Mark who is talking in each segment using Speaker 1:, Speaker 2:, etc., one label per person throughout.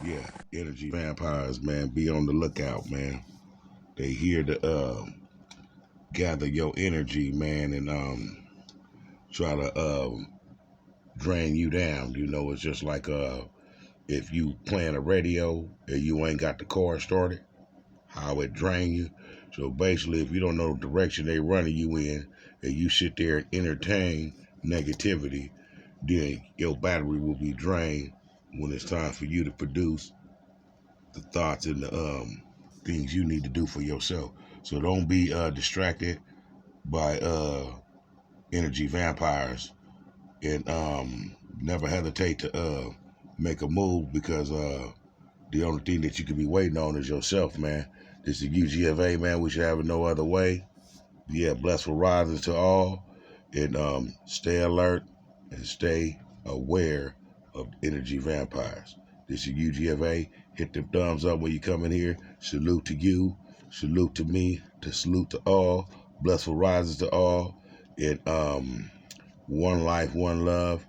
Speaker 1: Yeah, energy vampires, man. Be on the lookout, man. They here to gather your energy, man, and try to drain you down. You know, it's just like if you playing a radio and you ain't got the car started, how it drain you. So basically, if you don't know the direction they running you in, and you sit there and entertain negativity, then your battery will be drained when it's time for you to produce the thoughts and the things you need to do for yourself. So don't be distracted by energy vampires, and never hesitate to make a move, because the only thing that you can be waiting on is yourself, man. This is UGFA, man. We should have it no other way. Yeah, blessful risings to all, and stay alert and stay aware of energy vampires. This is UGFA. Hit the thumbs up when you come in here. Salute to you. Salute to me. To salute to all. Blessful risings to all. And one life, one love.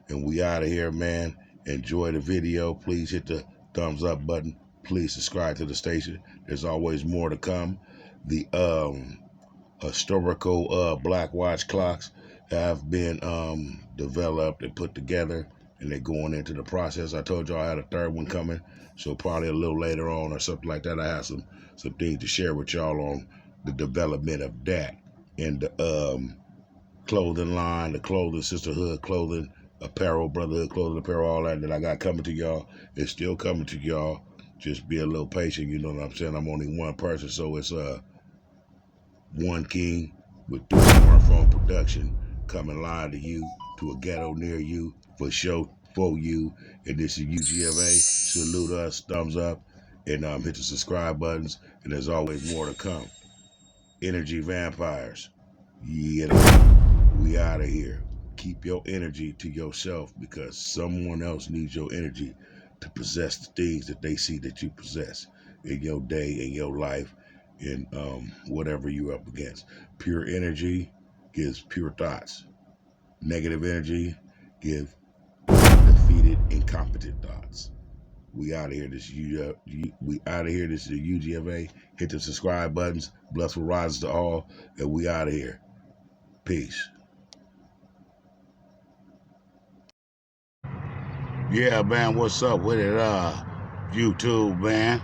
Speaker 1: And we out of here, man. Enjoy the video. Please hit the thumbs up button. Please subscribe to the station. There's always more to come. The historical black watch clocks have been developed and put together, and they're going into the process. I told y'all I had a third one coming, so probably a little later on or something like that, I have some things to share with y'all on the development of that, and the clothing line, the clothing, sisterhood clothing, apparel, brotherhood clothing, apparel, all that I got coming to y'all. It's still coming to y'all. Just be a little patient, you know what I'm saying? I'm only one person, so it's one king with 3 smartphone production coming live to you, to a ghetto near you, for show, for you. And this is UGFA. Salute us, thumbs up, and hit the subscribe buttons. And there's always more to come. Energy vampires. Yeah, we out of here. Keep your energy to yourself, because someone else needs your energy to possess the things that they see that you possess in your day, in your life, in whatever you're up against. Pure energy gives pure thoughts. Negative energy gives defeated, incompetent thoughts. We out of here. We out of here. This is the UGFA. Hit the subscribe buttons. Blessful rises to all, and we out of here. Peace. Yeah, man, what's up with it? YouTube, man.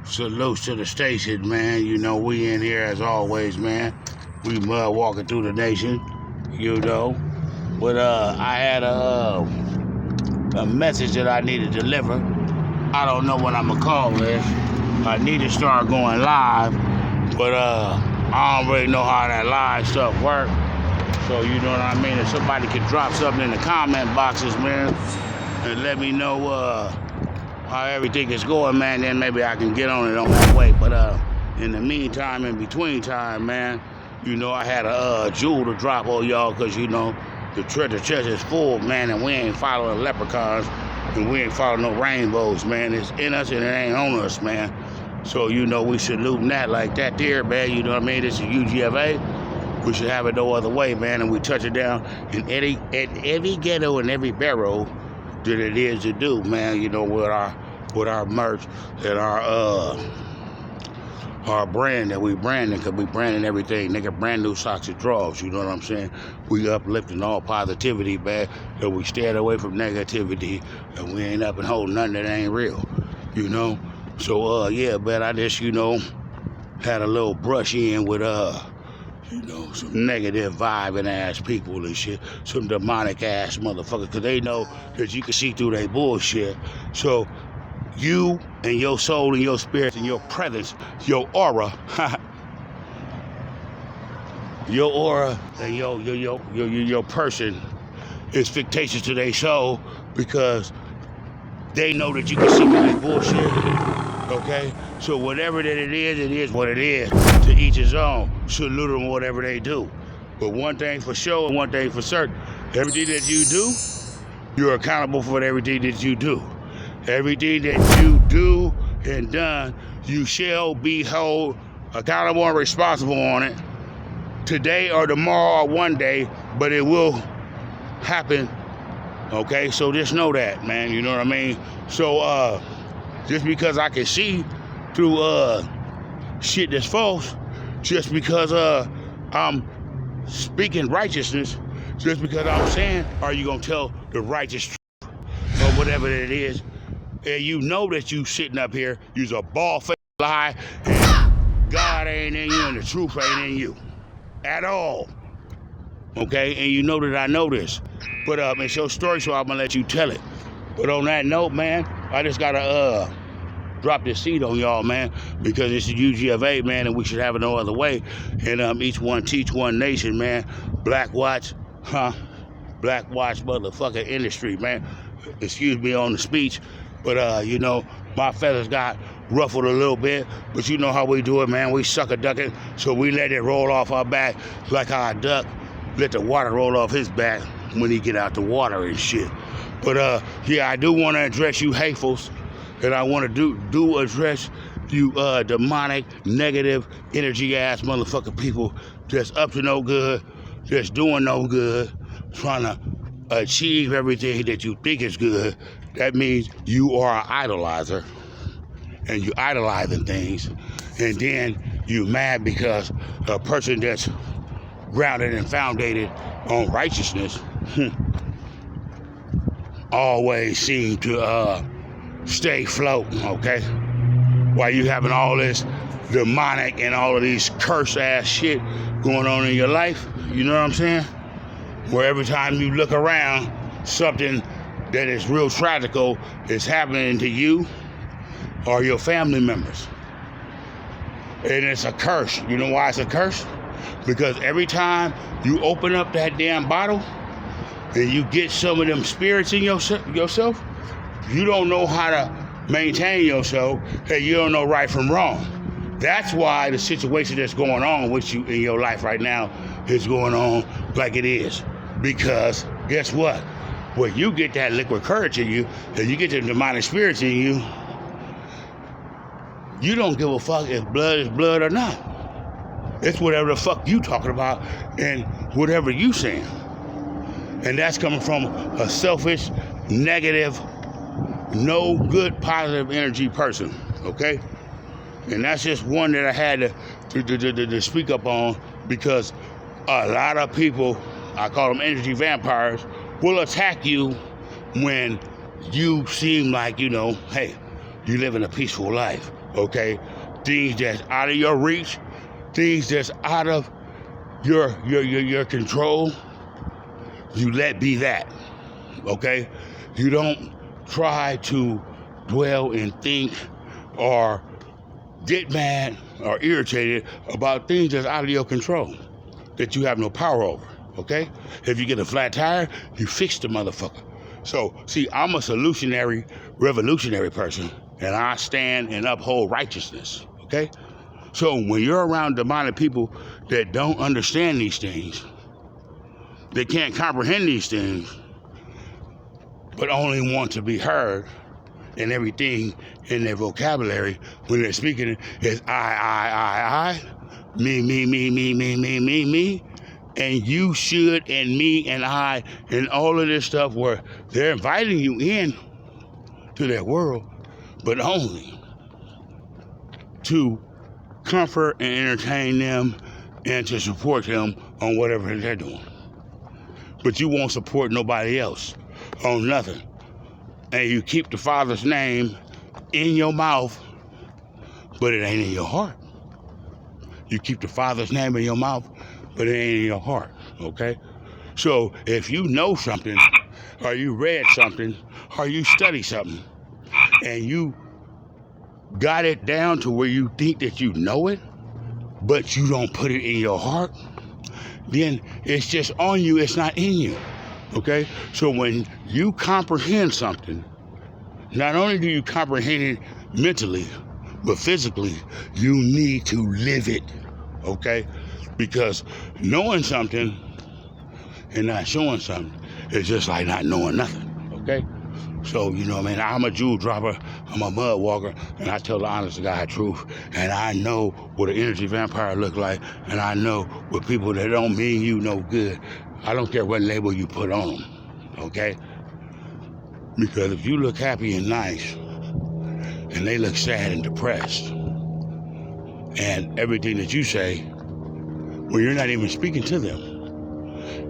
Speaker 1: Salutes to the station, man. You know, we in here as always, man. We mud walking through the nation, you know. But I had a message that I need to deliver. I don't know what I'm gonna call this. I need to start going live, but I don't really know how that live stuff works. So you know what I mean? If somebody could drop something in the comment boxes, man, and let me know how everything is going, man, then maybe I can get on it on that way. But in the meantime, in between time, man, you know, I had a jewel to drop on y'all, because, you know, the treasure chest is full, man, and we ain't following leprechauns, and we ain't following no rainbows, man. It's in us and it ain't on us, man. So, you know, we salute that like that there, man. You know what I mean? This is UGFA. We should have it no other way, man, and we touch it down in every ghetto and every barrel that it is to do, man, you know, with our merch and our brand that we branding, because we branding everything, nigga, brand new socks and drawers, you know what I'm saying? We uplifting all positivity, man, and we staying away from negativity, and we ain't up and holding nothing that ain't real, you know? So, yeah, man, I just, you know, had a little brush in with, you know, some negative vibing ass people and shit, some demonic ass motherfuckers, because they know that you can see through their bullshit. So you and your soul and your spirit and your presence, your aura, your aura and your person is fictitious to their soul, because they know that you can see through their bullshit. Okay, so whatever that it is what it is. To each his own. Salute them whatever they do. But one thing for sure and one thing for certain: everything that you do, you're accountable for everything that you do. Everything that you do and done, you shall be held accountable and responsible on it. Today or tomorrow or one day, but it will happen. Okay, so just know that, man. You know what I mean? So just because I can see through shit that's false, just because I'm speaking righteousness, just because I'm saying, are you gonna tell the righteous truth or whatever it is? And you know that you sitting up here, you's a bald-faced lie, and God ain't in you and the truth ain't in you at all. Okay, and you know that I know this. But it's your story, so I'm gonna let you tell it. But on that note, man, I just gotta drop this seed on y'all, man, because it's a UGFA, man, and we should have it no other way. And each one teach one nation, man. Black watch, Black watch motherfucking industry, man. Excuse me on the speech, but you know, my feathers got ruffled a little bit, but you know how we do it, man. We sucker duck it, so we let it roll off our back like how a duck let the water roll off his back when he get out the water and shit. But yeah, I do want to address you hatefuls, and I want to do address you demonic, negative, energy ass motherfucking people just up to no good, just doing no good, trying to achieve everything that you think is good. That means you are an idolizer, and you idolizing things, and then you mad because a person that's grounded and founded on righteousness always seem to stay floating, okay? While you having all this demonic and all of these curse ass shit going on in your life, you know what I'm saying? Where every time you look around, something that is real tragical is happening to you or your family members. And it's a curse. You know why it's a curse? Because every time you open up that damn bottle and you get some of them spirits in yourself, you don't know how to maintain yourself, and you don't know right from wrong. That's why the situation that's going on with you in your life right now is going on like it is. Because guess what? When you get that liquid courage in you, and you get the demonic spirits in you, you don't give a fuck if blood is blood or not. It's whatever the fuck you talking about and whatever you saying. And that's coming from a selfish, negative, no good, positive energy person, okay? And that's just one that I had to speak up on, because a lot of people, I call them energy vampires, will attack you when you seem like, you know, hey, you living a peaceful life, okay? Things that's out of your reach, things that's out of your control, you let be that, okay? You don't try to dwell and think or get mad or irritated about things that's out of your control, that you have no power over, okay? If you get a flat tire, you fix the motherfucker. So, see, I'm a solutionary, revolutionary person, and I stand and uphold righteousness, okay? So when you're around demonic people that don't understand these things, they can't comprehend these things, but only want to be heard, and everything in their vocabulary when they're speaking is I, me, and you should, and me, and I, and all of this stuff, where they're inviting you in to their world, but only to comfort and entertain them and to support them on whatever they're doing. But you won't support nobody else on nothing. And you keep the Father's name in your mouth, but it ain't in your heart. You keep the Father's name in your mouth, but it ain't in your heart, okay? So if you know something, or you read something, or you study something, and you got it down to where you think that you know it, but you don't put it in your heart, then it's just on you, it's not in you, okay? So when you comprehend something, not only do you comprehend it mentally, but physically, you need to live it, okay? Because knowing something and not showing something is just like not knowing nothing, okay? So, you know what I mean? I'm a jewel dropper, I'm a mud walker, and I tell the honest to God truth, and I know what an energy vampire look like, and I know what people that don't mean you no good. I don't care what label you put on them, okay? Because if you look happy and nice, and they look sad and depressed. And everything that you say, well, you're not even speaking to them.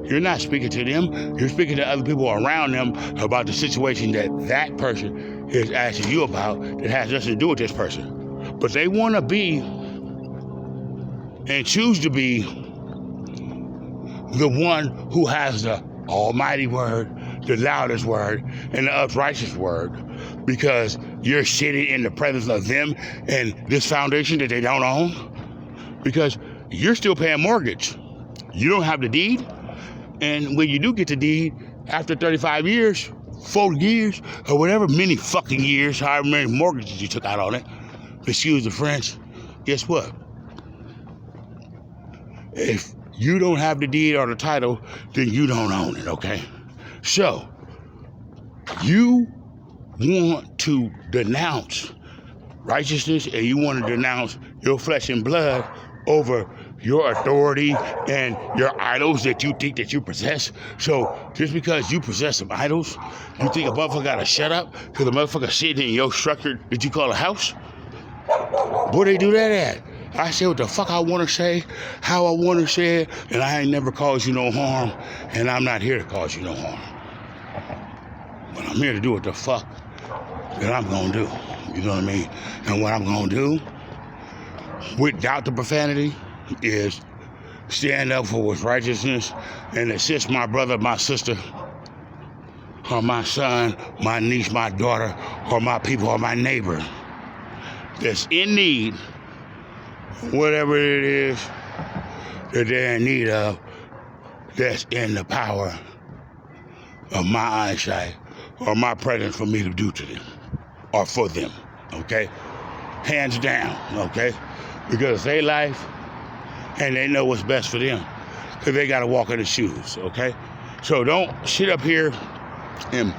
Speaker 1: You're not speaking to them. You're speaking to other people around them about the situation that person is asking you about that has nothing to do with this person. But they want to be and choose to be the one who has the almighty word, the loudest word, and the uprightest word, because you're sitting in the presence of them and this foundation that they don't own, because you're still paying mortgage. You don't have the deed. And when you do get the deed, after 35 years, 40 years, or whatever, many fucking years, however many mortgages you took out on it, excuse the French, guess what? If you don't have the deed or the title, then you don't own it, okay? So, you want to denounce righteousness and you want to denounce your flesh and blood over your authority and your idols that you think that you possess. So just because you possess some idols, you think a motherfucker gotta shut up because the motherfucker sitting in your structure that you call a house? Where they do that at? I say what the fuck I want to say, how I want to say it, and I ain't never caused you no harm, and I'm not here to cause you no harm. But I'm here to do what the fuck that I'm gonna do. You know what I mean? And what I'm gonna do, without the profanity, is stand up for what's righteousness and assist my brother, my sister, or my son, my niece, my daughter, or my people, or my neighbor that's in need, whatever it is that they're in need of, that's in the power of my eyesight or my presence for me to do to them or for them, okay? Hands down, okay? Because they life and they know what's best for them because they got to walk in the shoes, okay? So don't sit up here and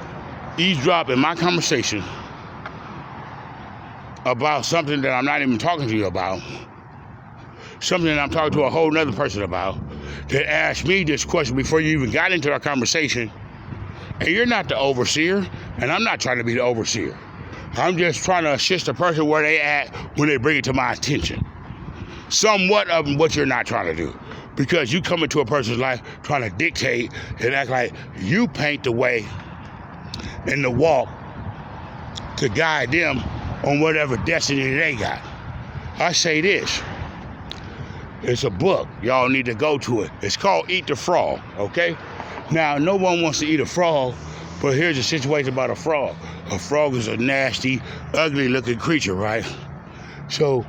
Speaker 1: eavesdrop in my conversation about something that I'm not even talking to you about, something that I'm talking to a whole nother person about, that asked me this question before you even got into our conversation. And you're not the overseer, and I'm not trying to be the overseer. I'm just trying to assist the person where they at when they bring it to my attention. Somewhat of what you're not trying to do. Because you come into a person's life trying to dictate and act like you paint the way and the walk to guide them on whatever destiny they got. I say this. It's a book. Y'all need to go to it. It's called Eat the Frog, okay? Now, no one wants to eat a frog, but here's a situation about a frog. A frog is a nasty, ugly-looking creature, right? So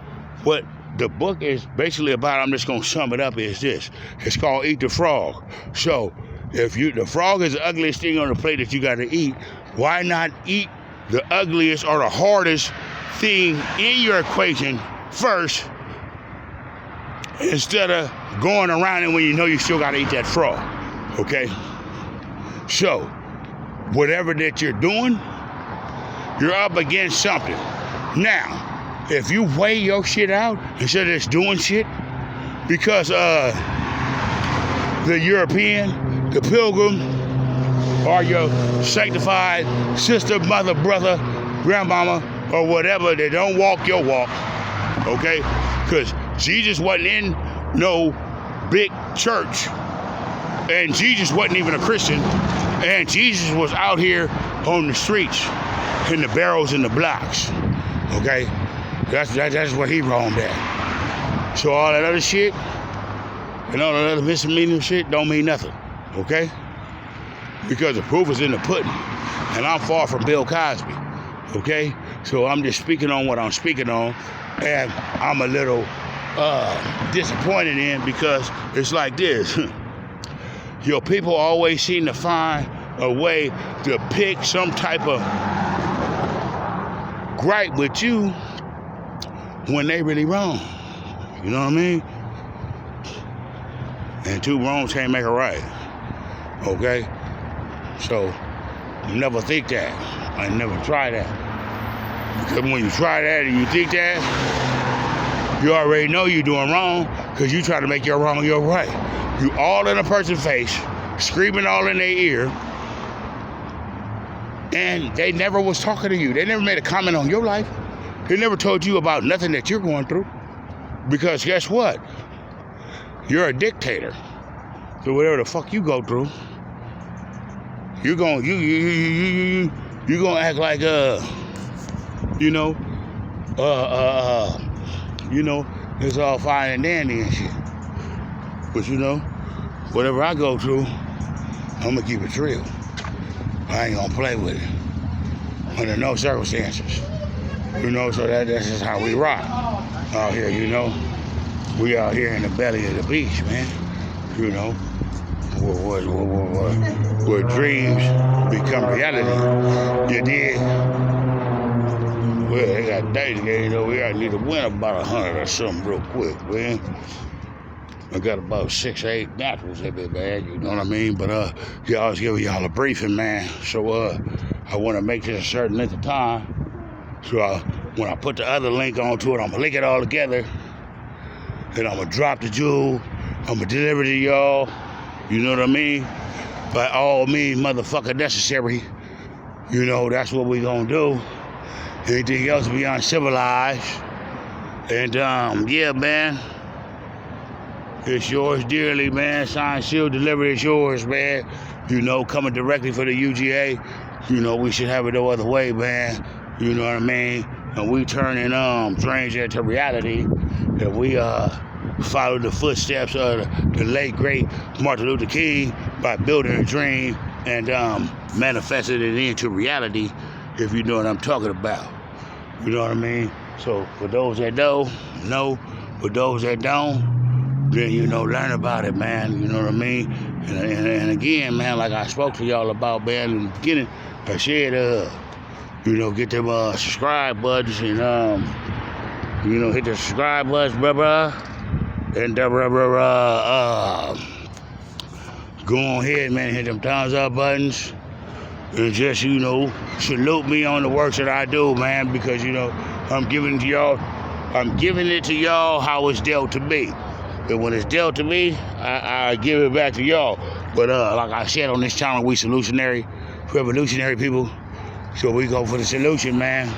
Speaker 1: what the book is basically about, I'm just going to sum it up, is this. It's called Eat the Frog. So if the frog is the ugliest thing on the plate that you got to eat, why not eat the ugliest or the hardest thing in your equation first instead of going around it when you know you still got to eat that frog, okay? So whatever that you're doing, you're up against something. Now, if you weigh your shit out instead of just doing shit, because the European, the pilgrim, or your sanctified sister, mother, brother, grandmama, or whatever, they don't walk your walk, okay? Because Jesus wasn't in no big church, and Jesus wasn't even a Christian, and Jesus was out here on the streets, in the barrels and the blocks, okay? That's what he roamed at. So all that other shit and all that other misdemeanor shit don't mean nothing, okay? Because the proof is in the pudding. And I'm far from Bill Cosby, okay? So I'm just speaking on what I'm speaking on, and I'm a little disappointed in because it's like this. Your people always seem to find a way to pick some type of gripe with you when they really wrong. You know what I mean? And two wrongs can't make a right. Okay? So, never think that. I never try that. Because when you try that and you think that, you already know you're doing wrong because you try to make your wrong your right. You all in a person's face, screaming all in their ear, and they never was talking to you. They never made a comment on your life. He never told you about nothing that you're going through. Because guess what? You're a dictator. So whatever the fuck you go through, you're gonna act like it's all fine and dandy and shit. But whatever I go through, I'm gonna keep it real. I ain't gonna play with it under no circumstances. So that's just how we rock out here. We out here in the belly of the beast, man. Where dreams become reality. You dig? Well, they got days again, we gotta need to win about 100 or something real quick, man. I got about 6 or 8 naturals in my bag, you know what I mean? But I was giving y'all a briefing, man. So I want to make this a certain length of time. So when I put the other link onto it, I'm gonna link it all together, and I'm gonna drop the jewel. I'm gonna deliver to y'all. You know what I mean? By all means, motherfucker, necessary. That's what we gonna do. Anything else be uncivilized. And yeah, man. It's yours dearly, man. Signed, sealed, delivered. It's yours, man. Coming directly for the UGA. We should have it no other way, man. You know what I mean? And we turning dreams into reality. And we follow the footsteps of the late great Martin Luther King by building a dream and manifesting it into reality. If you know what I'm talking about. You know what I mean? So for those that know. For those that don't, then learn about it, man. You know what I mean? And again, man, like I spoke to y'all about, man, in the beginning, I said, get them subscribe buttons and hit the subscribe buttons, bruh. And go on ahead, man, hit them thumbs up buttons. And just, salute me on the work that I do, man, because, I'm giving it to y'all how it's dealt to me. And when it's dealt to me, I give it back to y'all. But like I said on this channel, we revolutionary people. So we go for the solution, man.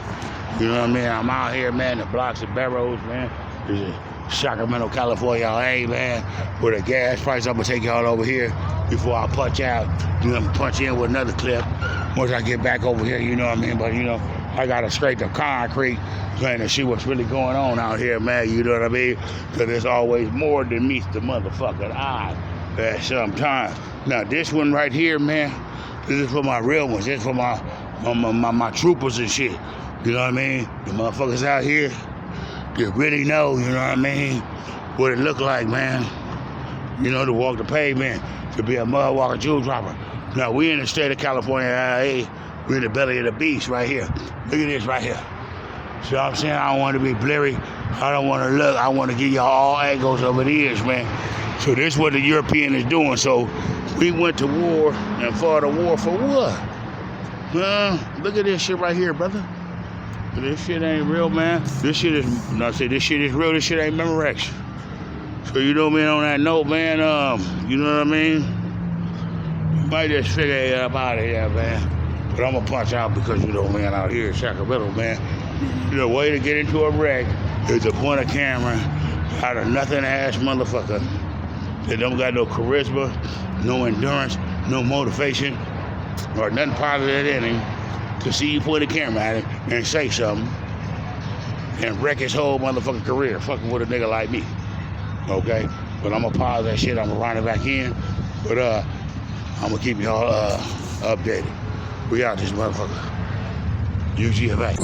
Speaker 1: You know what I mean? I'm out here, man, the blocks and barrows, man. This is Sacramento, California, LA, man. With a gas price, I'm gonna take y'all over here before I punch out. I'm punch in with another clip once I get back over here, you know what I mean? But I gotta scrape the concrete, man, to see what's really going on out here, man, you know what I mean? Because there's always more than meets the motherfucking eye at some time. Now, this one right here, man, this is for my real ones. This is for my troopers and shit. You know what I mean? The motherfuckers out here, they really know, you know what I mean, what it look like, man. To walk the pavement, to be a mud walker, jewel dropper. Now, we in the state of California, LA. We're in the belly of the beast right here. Look at this right here. See what I'm saying? I don't want to be blurry. I don't want to look. I want to give y'all all angles of it is, man. So this is what the European is doing. So we went to war and fought a war for what? Look at this shit right here, brother. This shit ain't real, man. This shit is real. This shit ain't Memorex. So man, on that note, man, you know what I mean? You might just figure it up out of here, man. But I'm gonna punch out because man, out here in Sacramento, man, the way to get into a wreck is to point a camera out of nothing ass motherfucker that don't got no charisma, no endurance, no motivation, or nothing positive in him to see you point a camera at him and say something and wreck his whole motherfucking career fucking with a nigga like me. Okay? But I'm gonna pause that shit, I'm gonna run it back in. But I'm gonna keep y'all updated. We out this motherfucker. UGFA.